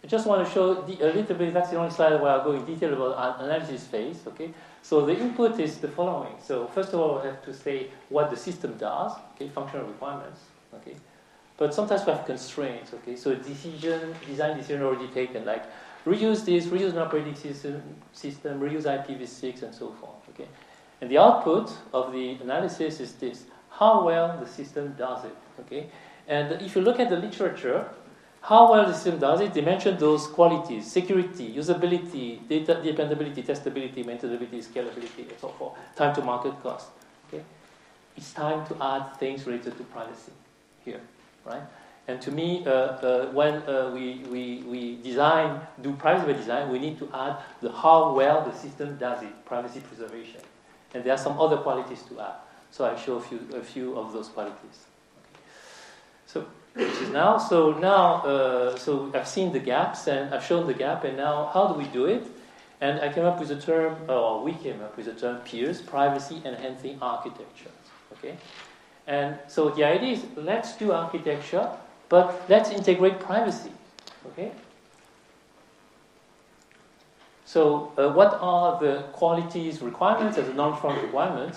I just want to show a little bit. That's the only slide where I'll go in detail about analysis phase. Okay. So the input is the following. So first of all, we have to say what the system does. Okay, functional requirements. Okay. But sometimes we have constraints. Okay. So design decision already taken, like reuse this, reuse an operating system, reuse IPv6, and so forth. Okay. And the output of the analysis is this: how well the system does it. Okay. And if you look at the literature, how well the system does it, they mention those qualities: security, usability, data dependability, testability, maintainability, scalability, and so forth. Time to market cost. Okay, it's time to add things related to privacy here, right? And to me, when we do privacy by design, we need to add the how well the system does it, privacy preservation, and there are some other qualities to add. So I show a few of those qualities. Okay. So. Which is now, so I've seen the gaps and I've shown the gap, and now how do we do it? And I came up with a term, or we came up with the term PEARS, Privacy Enhancing Architecture. Okay, and so the idea is let's do architecture, but let's integrate privacy. Okay. So what are the qualities requirements as a non-front requirement?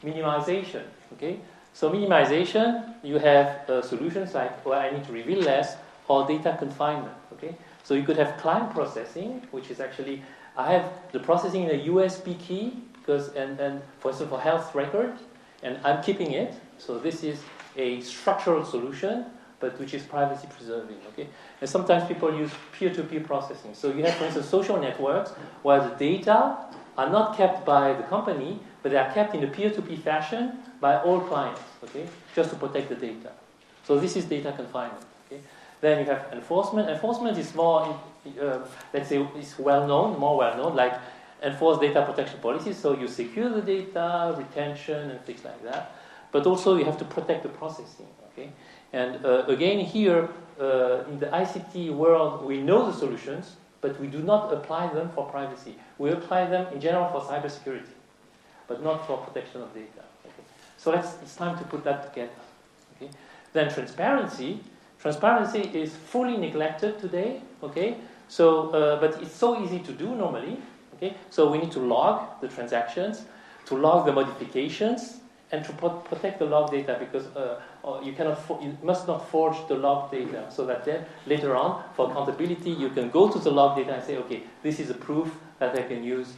Minimization. Okay. So minimization, you have solutions like, well, I need to reveal less, or data confinement. Okay, so you could have client processing, which is actually I have the processing in a USB key because and for instance for health record, and I'm keeping it. So this is a structural solution, but which is privacy preserving. Okay, and sometimes people use peer-to-peer processing. So you have, for instance, social networks where the data are not kept by the company, but they are kept in a peer-to-peer fashion by all clients, okay, just to protect the data. So this is data confinement. Okay, then you have enforcement. Enforcement is more, let's say, it's more well known, like enforce data protection policies. So you secure the data, retention, and things like that. But also you have to protect the processing. Okay, and again here in the ICT world, we know the solutions, but we do not apply them for privacy. We apply them in general for cybersecurity, but not for protection of data. Okay. So it's time to put that together. Okay. Then transparency. Transparency is fully neglected today. Okay. So, but it's so easy to do normally. Okay. So we need to log the transactions, to log the modifications, and to protect the log data because you must not forge the log data. So that then later on, for accountability, you can go to the log data and say, okay, this is a proof that I can use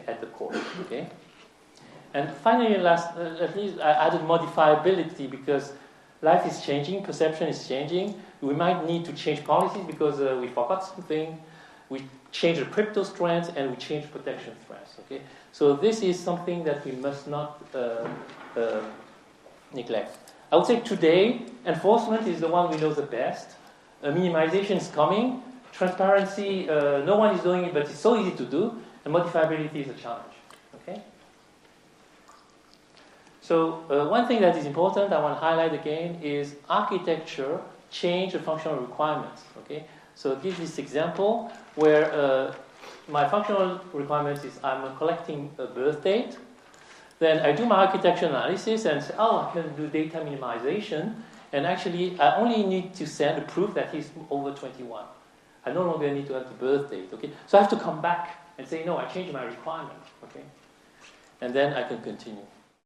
at the core. Okay. And finally, at least I added modifiability because life is changing, perception is changing. We might need to change policies because we forgot something. We change the crypto strands and we change protection strands. Okay, so this is something that we must not neglect. I would say today, enforcement is the one we know the best. Minimization is coming. Transparency, no one is doing it, but it's so easy to do. And modifiability is a challenge. Okay. So one thing that is important, I want to highlight again, is architecture change the functional requirements. Okay, so give this example where my functional requirements is I'm collecting a birth date. Then I do my architecture analysis and say, oh, I can do data minimization. And actually, I only need to send a proof that he's over 21. I no longer need to have the birth date. Okay, so I have to come back and say, no, I changed my requirement. Okay, and then I can continue.